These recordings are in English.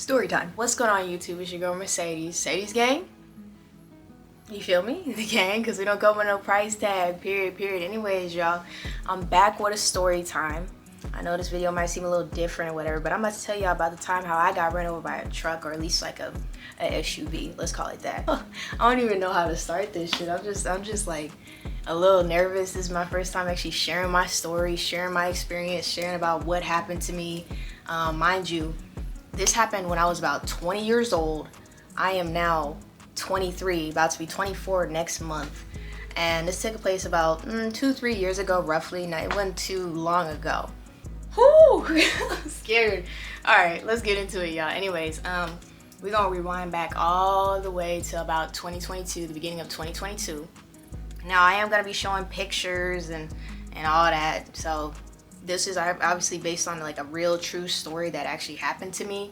Story time. What's going on YouTube? It's your girl Mercedes. Mercedes gang? You feel me? The gang, because we don't go with no price tag. Period. Anyways, y'all, I'm back with a story time. I know this video might seem a little different or whatever, but I'm about to tell y'all about the time how I got run over by a truck, or at least like a SUV. Let's call it that. I don't even know how to start this shit. I'm just like a little nervous. This is my first time actually sharing my story, sharing my experience, sharing about what happened to me. Mind you, this happened when I was about 20 years old. I am now 23, about to be 24 next month. And this took place about 2-3 years ago, roughly. Now, it wasn't too long ago. Whoo! I'm scared. All right, let's get into it, y'all. Anyways, we're gonna rewind back all the way to about 2022, the beginning of 2022. Now, I am gonna be showing pictures and all that. So this is obviously based on like a real true story that actually happened to me.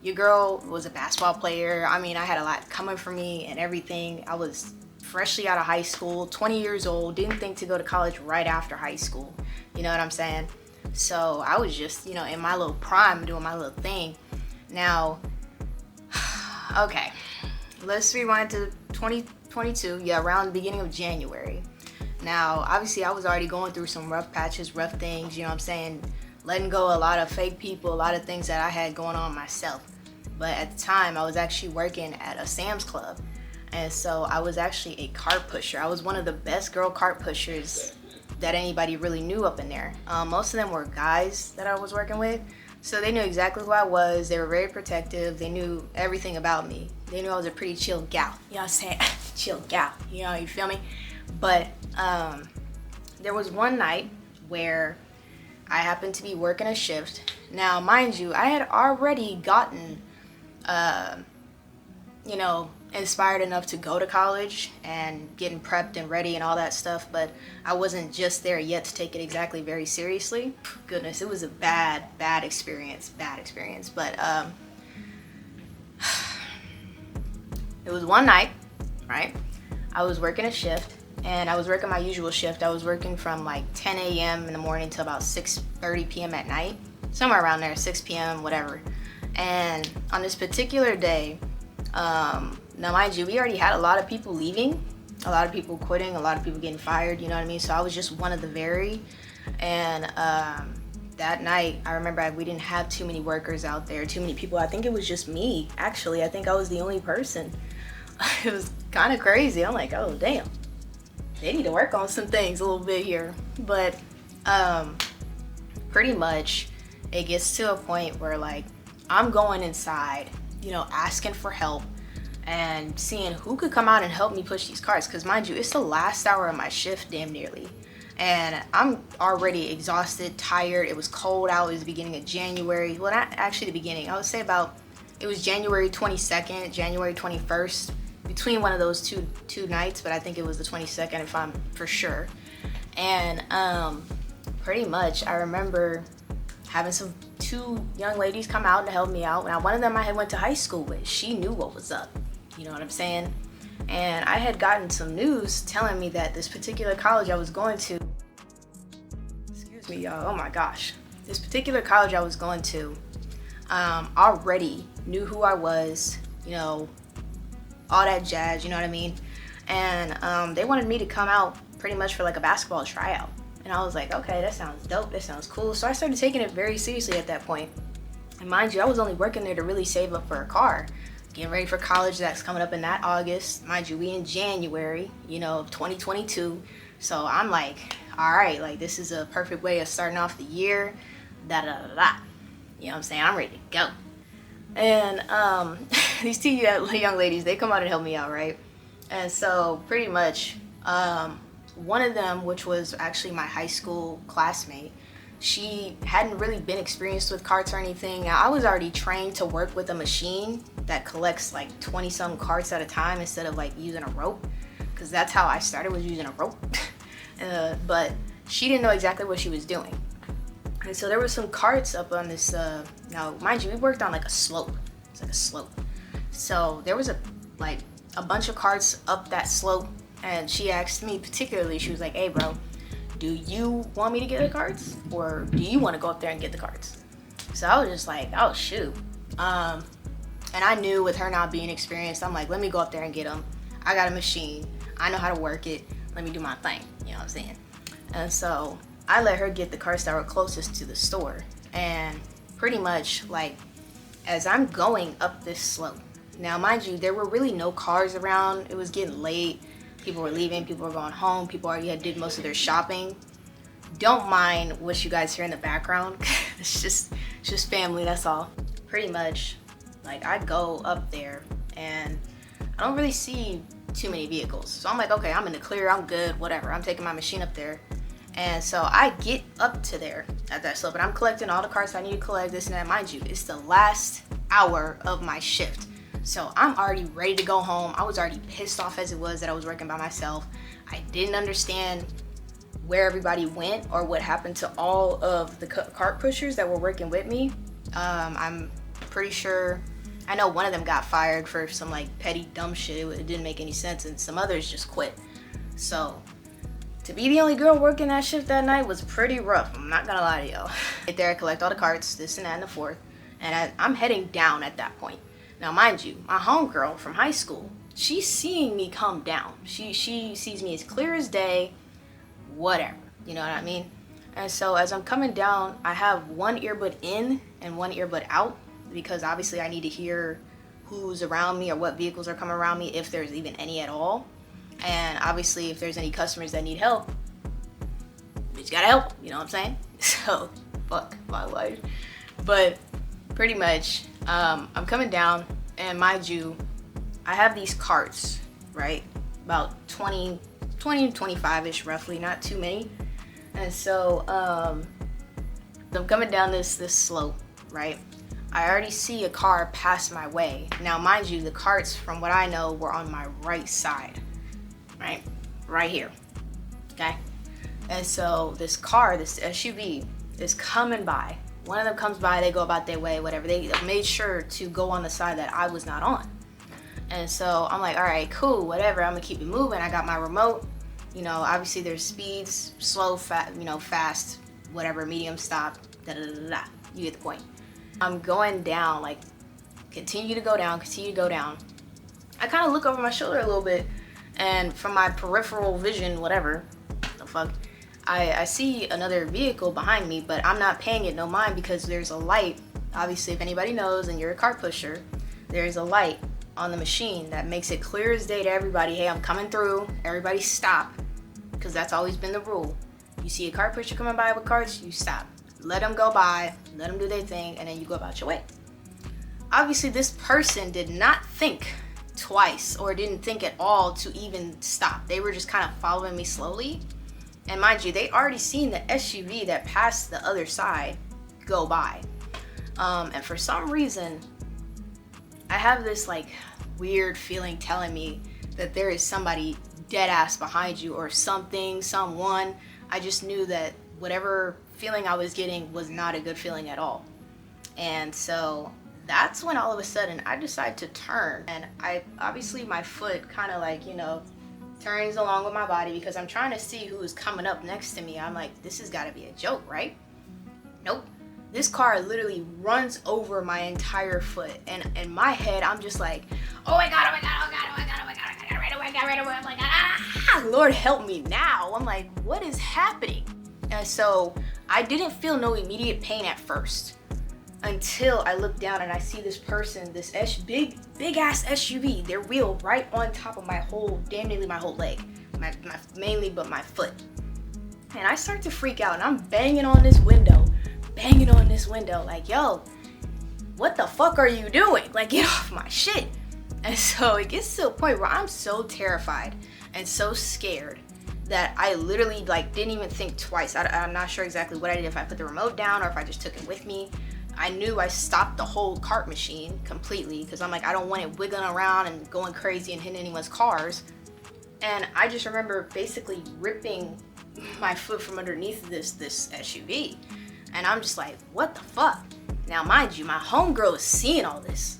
Your girl was a basketball player. I mean, I had a lot coming for me and everything. I was freshly out of high school, 20 years old, didn't think to go to college right after high school. You know what I'm saying? So I was just, in my little prime doing my little thing. Now, okay, let's rewind to 2022, around the beginning of January. Now, obviously, I was already going through some rough patches, rough things, you know what I'm saying? Letting go a lot of fake people, a lot of things that I had going on myself. But at the time, I was actually working at a Sam's Club. And so I was actually a cart pusher. I was one of the best girl cart pushers that anybody really knew up in there. Most of them were guys that I was working with. So they knew exactly who I was. They were very protective. They knew everything about me. They knew I was a pretty chill gal. You know what I'm saying? Chill gal. You feel me? But there was one night where I happened to be working a shift. Now, mind you, I had already gotten, inspired enough to go to college and getting prepped and ready and all that stuff, but I wasn't just there yet to take it exactly very seriously. Goodness, it was a bad experience, but it was one night, right? I was working a shift, and I was working my usual shift. I was working from like 10 a.m. in the morning to about 6:30 p.m. at night, somewhere around there, 6 p.m., whatever. And on this particular day, now mind you, we already had a lot of people leaving, a lot of people quitting, a lot of people getting fired, you know what I mean? So I was just one of the very, and that night, I remember we didn't have too many workers out there, too many people. I think it was just me, actually. I think I was the only person. It was kind of crazy. I'm like, oh, damn. They need to work on some things a little bit here. But pretty much, it gets to a point where, like, I'm going inside, asking for help and seeing who could come out and help me push these carts. Because mind you, it's the last hour of my shift, damn nearly. And I'm already exhausted, tired. It was cold out. It was the beginning of January. Well, not actually the beginning. I would say it was January 22nd, January 21st, between one of those two nights, but I think it was the 22nd if I'm for sure. And pretty much I remember having two young ladies come out to help me out. Now, one of them I had went to high school with. She knew what was up. You know what I'm saying? And I had gotten some news telling me that this particular college I was going to, excuse me, y'all, oh my gosh. This particular college I was going to already knew who I was, all that jazz, you know what I mean? And they wanted me to come out pretty much for like a basketball tryout. And I was like, okay, that sounds dope, that sounds cool. So I started taking it very seriously at that point. And mind you, I was only working there to really save up for a car. Getting ready for college, that's coming up in that August. Mind you, we in January, of 2022. So I'm like, all right, like this is a perfect way of starting off the year, You know what I'm saying? I'm ready to go. And these two young ladies, they come out and help me out, right? And so pretty much, one of them, which was actually my high school classmate, she hadn't really been experienced with carts or anything. Now, I was already trained to work with a machine that collects like 20-some carts at a time instead of like using a rope, because that's how I started, was using a rope. But she didn't know exactly what she was doing. And so there were some carts up on this, now mind you, we worked on like a slope. It's like a slope. So there was a bunch of carts up that slope, and she asked me particularly, she was like, hey bro, do you want me to get the carts, or do you want to go up there and get the carts? So I was just like, oh shoot, And I knew with her not being experienced, I'm like, let me go up there and get them. I got a machine. I know how to work it. Let me do my thing. You know what I'm saying? And so I let her get the carts that were closest to the store. And pretty much, like, as I'm going up this slope, now mind you, there were really no cars around. It was getting late. People were leaving. People were going home. People already did most of their shopping. Don't mind what you guys hear in the background. It's just family, that's all. Pretty much, like, I go up there and I don't really see too many vehicles. So I'm like, okay, I'm in the clear, I'm good, whatever. I'm taking my machine up there. And so I get up to there at that slope and I'm collecting all the carts I need to collect, this and that. Mind you, it's the last hour of my shift. So I'm already ready to go home. I was already pissed off as it was that I was working by myself. I didn't understand where everybody went or what happened to all of the cart pushers that were working with me. I'm pretty sure, I know one of them got fired for some like petty dumb shit. It didn't make any sense, and some others just quit. So to be the only girl working that shift that night was pretty rough. I'm not gonna lie to y'all. Get there, I collect all the carts, this and that and the fourth, and I'm heading down at that point. Now mind you, my homegirl from high school, she's seeing me come down. She sees me as clear as day, whatever, you know what I mean? And so as I'm coming down, I have one earbud in and one earbud out, because obviously I need to hear who's around me or what vehicles are coming around me, if there's even any at all. And obviously if there's any customers that need help, bitch gotta help, you know what I'm saying? So fuck my life. But pretty much, I'm coming down, and mind you, I have these carts, right? About 20 to 25-ish roughly, not too many. And so I'm coming down this slope, right? I already see a car pass my way. Now mind you, the carts, from what I know, were on my right side, right here, okay? And so this car, this SUV, is coming by. One of them comes by, they go about their way, whatever. They made sure to go on the side that I was not on. And so I'm like, all right, cool, whatever. I'm gonna keep it moving. I got my remote. You know, obviously there's speeds, slow, fast, whatever, medium, stop, da-da-da-da-da. You get the point. I'm going down, like, continue to go down. I kind of look over my shoulder a little bit, and from my peripheral vision, whatever the fuck, I see another vehicle behind me, but I'm not paying it no mind, because there's a light. Obviously, if anybody knows and you're a cart pusher, there's a light on the machine that makes it clear as day to everybody, hey, I'm coming through, everybody stop, because that's always been the rule. You see a cart pusher coming by with carts, you stop. Let them go by, let them do their thing, and then you go about your way. Obviously, this person did not think twice or didn't think at all to even stop. They were just kind of following me slowly. And mind you, they already seen the SUV that passed the other side go by. And for some reason, I have this like weird feeling telling me that there is somebody dead ass behind you or something, someone. I just knew that whatever feeling I was getting was not a good feeling at all. And so that's when all of a sudden I decide to turn, and obviously my foot kind of like, turns along with my body, because I'm trying to see who is coming up next to me. I'm like, this has got to be a joke, right? Nope. This car literally runs over my entire foot, and in my head I'm just like, oh my god, oh my god, oh my god, oh my god, oh my god, oh my god, right away. I'm like, ah, Lord help me now. I'm like, what is happening? And so I didn't feel no immediate pain at first, until I look down and I see this person, this big ass SUV, their wheel right on top of damn nearly my whole leg, mainly but my foot. And I start to freak out, and I'm banging on this window, like, yo, what the fuck are you doing? Like, get off my shit. And so it gets to a point where I'm so terrified and so scared that I literally like didn't even think twice. I'm not sure exactly what I did, if I put the remote down or if I just took it with me. I knew I stopped the whole cart machine completely, because I'm like, I don't want it wiggling around and going crazy and hitting anyone's cars. And I just remember basically ripping my foot from underneath this SUV. And I'm just like, what the fuck? Now, mind you, my homegirl is seeing all this.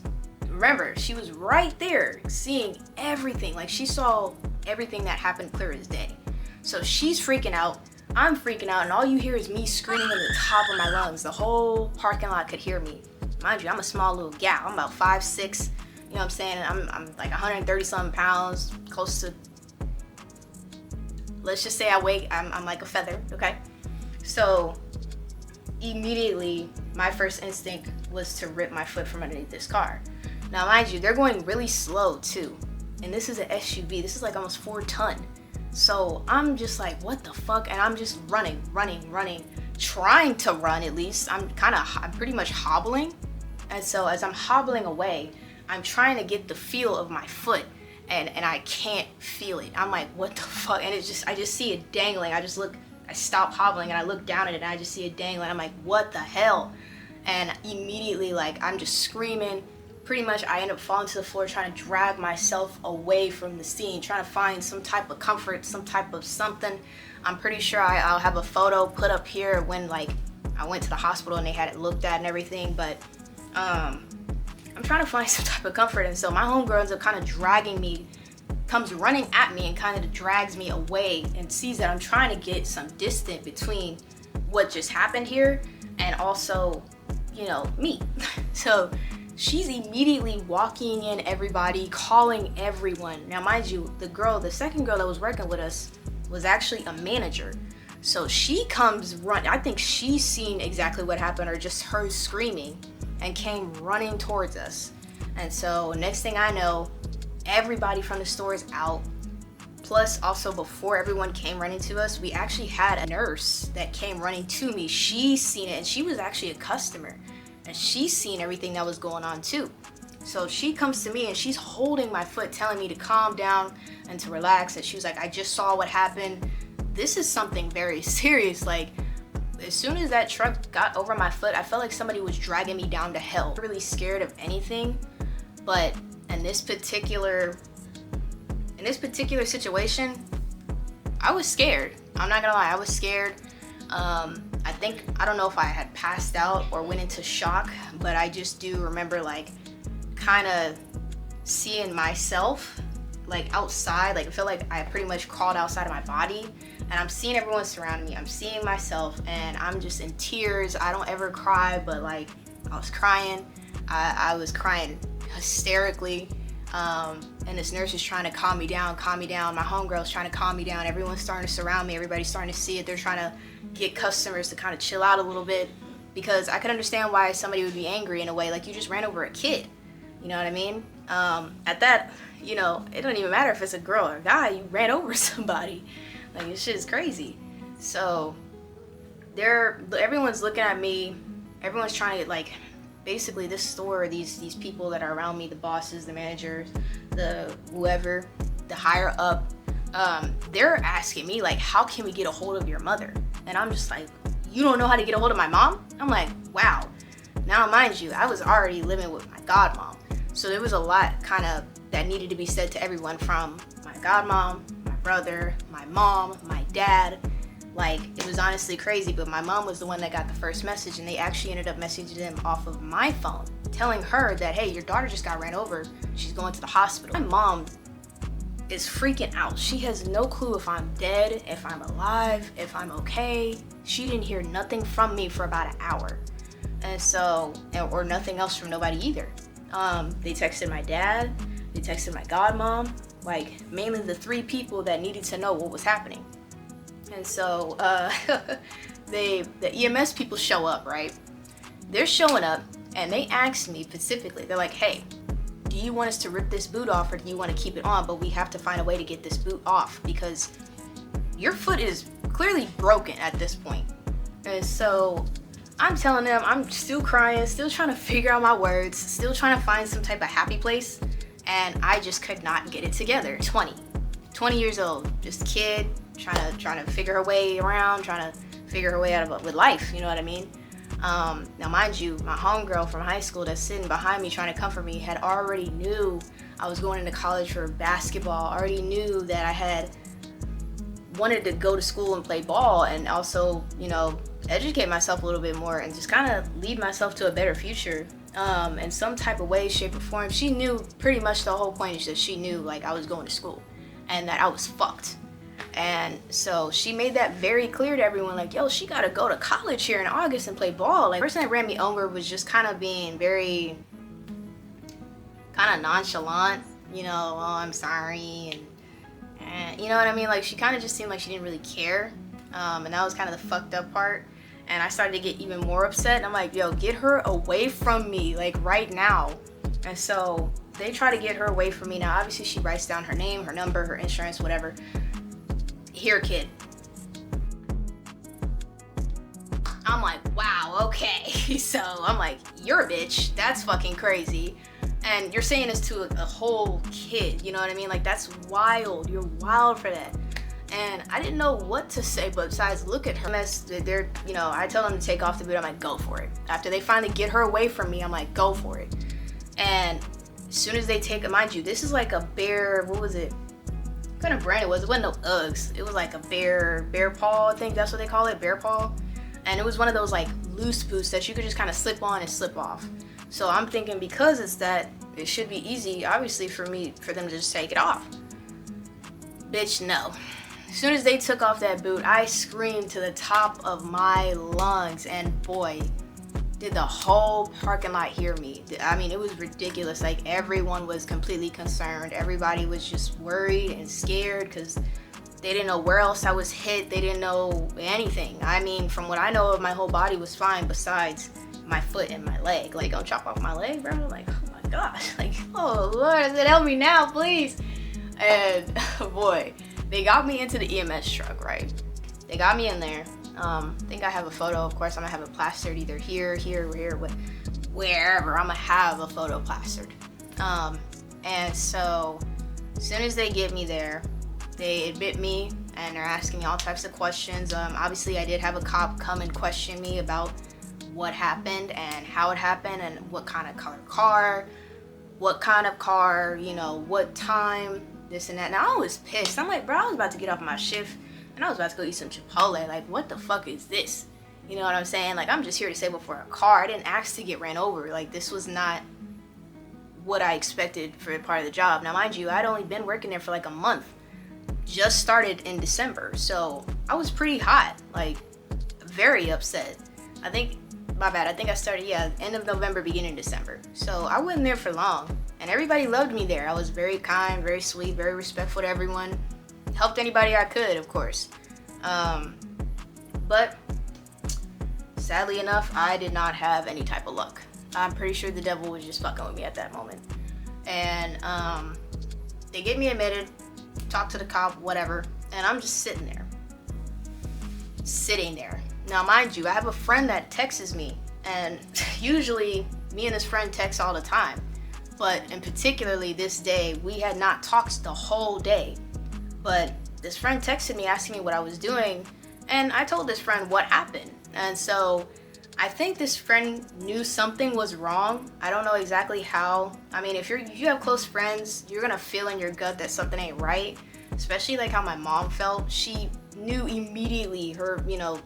Remember, she was right there seeing everything. Like, she saw everything that happened clear as day. So she's freaking out. I'm freaking out, and all you hear is me screaming in the top of my lungs. The whole parking lot could hear me. Mind you, I'm a small little gal. I'm about 5'6", you know what I'm saying? And I'm like 130 something pounds, close to, let's just say I'm like a feather, okay? So immediately, my first instinct was to rip my foot from underneath this car. Now, mind you, they're going really slow too. And this is an SUV. This is like almost 4 ton. So I'm just like, what the fuck? And I'm just running, trying to run at least. I'm pretty much hobbling. And so as I'm hobbling away, I'm trying to get the feel of my foot. And I can't feel it. I'm like, what the fuck? And I just see it dangling. I stop hobbling and I look down at it and I just see it dangling. I'm like, what the hell? And immediately, like, I'm just screaming. Pretty much I end up falling to the floor, trying to drag myself away from the scene, trying to find some type of comfort, some type of something. I'm pretty sure I'll have a photo put up here when, like, I went to the hospital and they had it looked at and everything, but I'm trying to find some type of comfort. And so my homegirl ends up kind of dragging me, comes running at me and kind of drags me away and sees that I'm trying to get some distance between what just happened here and also, you know, me. So she's immediately walking in everybody, calling everyone. Now, mind you, the second girl that was working with us was actually a manager. So she comes run. I think she's seen exactly what happened or just heard screaming and came running towards us. And so next thing I know, everybody from the store is out. Plus, also before everyone came running to us, we actually had a nurse that came running to me. She's seen it and she was actually a customer. And she's seen everything that was going on too. So she comes to me and she's holding my foot, telling me to calm down and to relax. And she was like, I just saw what happened. This is something very serious. Like, as soon as that truck got over my foot, I felt like somebody was dragging me down to hell. I'm really scared of anything, but in this particular situation, I was scared. I'm not gonna lie, I was scared. I don't know if I had passed out or went into shock, but I just do remember, like, kind of seeing myself, like, outside. Like, I feel like I pretty much crawled outside of my body, and I'm seeing everyone surrounding me. I'm seeing myself, and I'm just in tears. I don't ever cry, but, like, I was crying. I was crying hysterically. And this nurse is trying to calm me down. My homegirl's trying to calm me down. Everyone's starting to surround me. Everybody's starting to see it. They're trying to get customers to kind of chill out a little bit, because I could understand why somebody would be angry in a way. Like, you just ran over a kid. You know what I mean? At that, you know, it don't even matter if it's a girl or a guy. You ran over somebody. Like, this shit is crazy. So everyone's looking at me. Everyone's trying to get, like, basically this store, these people that are around me, the bosses, the managers, the whoever, the higher up, they're asking me, like, how can we get a hold of your mother? And I'm just like, you don't know how to get a hold of my mom? I'm like, wow. Now, mind you, I was already living with my godmom. So there was a lot kind of that needed to be said to everyone, from my godmom, my brother, my mom, my dad. Like, it was honestly crazy, but my mom was the one that got the first message, and they actually ended up messaging them off of my phone, telling her that, hey, your daughter just got ran over. She's going to the hospital. My mom is freaking out. She has no clue if I'm dead, if I'm alive, if I'm okay. She didn't hear nothing from me for about an hour. And so, or nothing else from nobody either. They texted my dad, they texted my godmom, like, mainly the 3 people that needed to know what was happening. And so the EMS people show up, right? They're showing up, and they asked me specifically, they're like, hey, do you want us to rip this boot off, or do you want to keep it on? But we have to find a way to get this boot off, because your foot is clearly broken at this point. And so I'm telling them, I'm still crying, still trying to figure out my words, still trying to find some type of happy place, and I just could not get it together. 20 years old, just a kid, trying to figure her way around, trying to figure her way out of with life, you know what I mean? Now, mind you, my homegirl from high school that's sitting behind me trying to comfort me had already knew I was going into college for basketball, already knew that I had wanted to go to school and play ball, and also, you know, educate myself a little bit more and just kind of lead myself to a better future in some type of way, shape, or form. She knew pretty much the whole point is that she knew, like, I was going to school and that I was fucked. And so she made that very clear to everyone, like, yo, she gotta go to college here in August and play ball. Like, the person that ran me over was just kind of being very kind of nonchalant, you know, oh, I'm sorry, and you know what I mean? Like, she kind of just seemed like she didn't really care, and that was kind of the fucked up part. And I started to get even more upset, and I'm like, yo, get her away from me, like, right now. And so they try to get her away from me. Now, obviously, she writes down her name, her number, her insurance, whatever. Here, kid. I'm like, wow, okay. So I'm like, you're a bitch. That's fucking crazy. And you're saying this to a whole kid, you know what I mean? Like, that's wild. You're wild for that. And I didn't know what to say, but besides look at her. They're, you know, I tell them to take off the boot. I'm like, go for it. After they finally get her away from me, I'm like, go for it. And as soon as they take it, mind you, this is like a bear, what was it? What kind of brand it was? It wasn't no Uggs. It was like a bear paw, I think that's what they call it, bear paw. And it was one of those like loose boots that you could just kind of slip on and slip off. So I'm thinking because it's that, it should be easy, obviously, for them to just take it off. Bitch, no. As soon as they took off that boot, I screamed to the top of my lungs, and boy, did the whole parking lot hear me. I mean, it was ridiculous. Like, everyone was completely concerned. Everybody was just worried and scared because they didn't know where else I was hit. They didn't know anything. I mean, from what I know of, my whole body was fine besides my foot and my leg. Like, don't chop off my leg, bro. Like, oh my gosh. Like, oh Lord, I said, help me now, please. And boy, they got me into the EMS truck, right? They got me in there. I think I have a photo. Of course, I'm gonna have it plastered either here, wherever. I'm gonna have a photo plastered. And so as soon as they get me there, they admit me and they're asking me all types of questions. Obviously, I did have a cop come and question me about what happened and how it happened and what kind of color car, you know, what time, this and that. Now I was pissed. I'm like, bro, I was about to get off my shift and I was about to go eat some Chipotle. Like, what the fuck is this? You know what I'm saying? Like, I'm just here to save up for a car. I didn't ask to get ran over. Like, this was not what I expected for part of the job. Now, mind you, I'd only been working there for like a month. Just started in December. So I was pretty hot, like very upset. I think I started, end of November, beginning of December. So I wasn't there for long. And everybody loved me there. I was very kind, very sweet, very respectful to everyone. Helped anybody I could, of course. But sadly enough, I did not have any type of luck. I'm pretty sure the devil was just fucking with me at that moment. And they get me admitted, talk to the cop, whatever, and I'm just sitting there. Now, mind you, I have a friend that texts me, and usually me and this friend text all the time. But in particularly this day, we had not talked the whole day. But this friend texted me asking me what I was doing, and I told this friend what happened. And so I think this friend knew something was wrong. I don't know exactly how. I mean, if you have close friends, you're gonna feel in your gut that something ain't right. Especially like how my mom felt. She knew immediately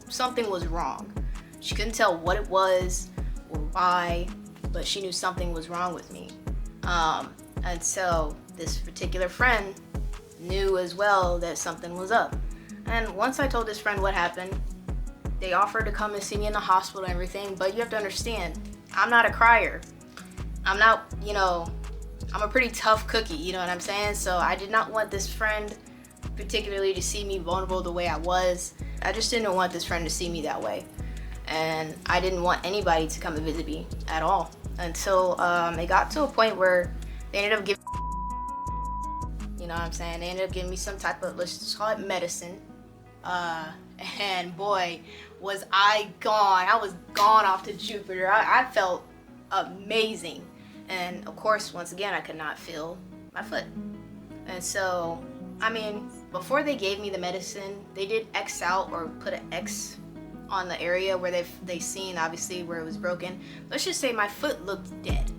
something was wrong. She couldn't tell what it was or why, but she knew something was wrong with me. And so this particular friend knew as well that something was up. And once I told this friend what happened, they offered to come and see me in the hospital and everything, but you have to understand, I'm not a crier. I'm a pretty tough cookie, you know what I'm saying? So I did not want this friend particularly to see me vulnerable the way I was. I just didn't want this friend to see me that way. And I didn't want anybody to come and visit me at all. Until it got to a point where they ended up giving, you know what I'm saying? They ended up giving me some type of, let's just call it medicine. And boy, was I gone. I was gone off to Jupiter. I felt amazing. And of course, once again, I could not feel my foot. And so, I mean, before they gave me the medicine, they did X out or put an X on the area where they seen obviously where it was broken. Let's just say my foot looked dead.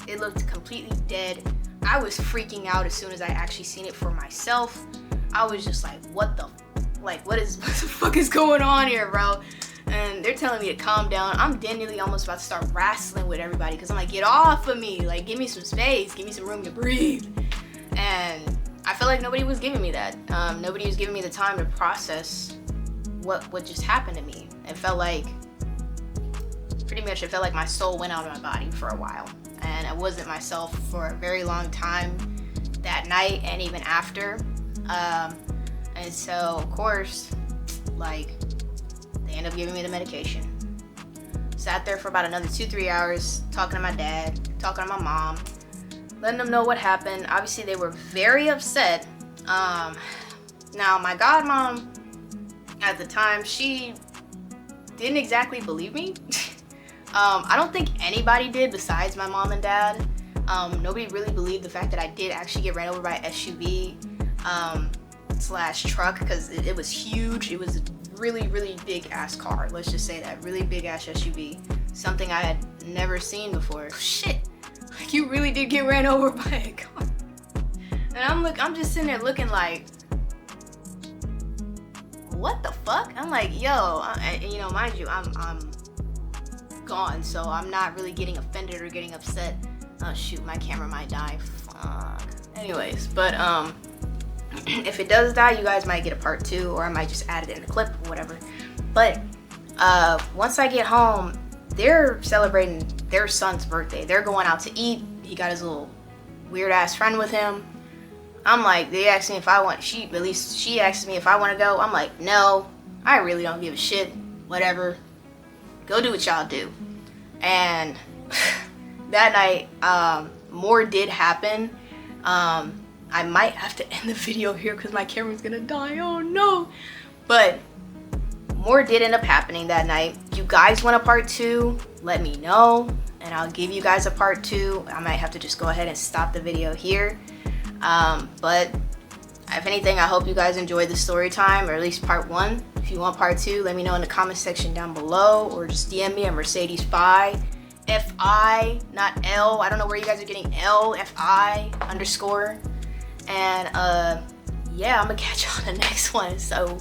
It looked completely dead. I was freaking out as soon as I actually seen it for myself. I was just like, what the fuck is going on here, bro? And they're telling me to calm down. I'm genuinely almost about to start wrestling with everybody because I'm like, get off of me. Like, give me some space. Give me some room to breathe. And I feel like nobody was giving me that. Nobody was giving me the time to process what just happened to me. It felt like, pretty much, it felt like my soul went out of my body for a while. And I wasn't myself for a very long time that night and even after. And so, of course, like, they ended up giving me the medication. Sat there for about another 2-3 hours, talking to my dad, talking to my mom, letting them know what happened. Obviously, they were very upset. Now, my godmom, at the time, she didn't exactly believe me. I don't think anybody did besides my mom and dad. Nobody really believed the fact that I did actually get ran over by an SUV slash truck, because it was huge. It was a really, really big ass car. Let's just say that. Really big ass SUV. Something I had never seen before. Shit. Like, you really did get ran over by a car. And I'm just sitting there looking like, what the fuck? I'm like, yo, you know, mind you, I'm gone, so I'm not really getting offended or getting upset. Oh shoot, my camera might die. Fuck. Anyways, but if it does die, you guys might get a part 2, or I might just add it in the clip or whatever. But once I get home, they're celebrating their son's birthday. They're going out to eat. He got his little weird ass friend with him. I'm like, they asked me if I want, she asked me if I want to go. I'm like, no, I really don't give a shit. Whatever. Go do what y'all do. And that night, more did happen. I might have to end the video here because my camera's gonna die. Oh no. But more did end up happening that night. You guys want a part 2? Let me know, and I'll give you guys a part 2. I might have to just go ahead and stop the video here. But if anything, I hope you guys enjoyed the story time, or at least part 1. If you want part 2, let me know in the comment section down below, or just DM me at Mercedes Fi, not L. I don't know where you guys are getting L, Fi _. And yeah, I'm gonna catch you on the next one. So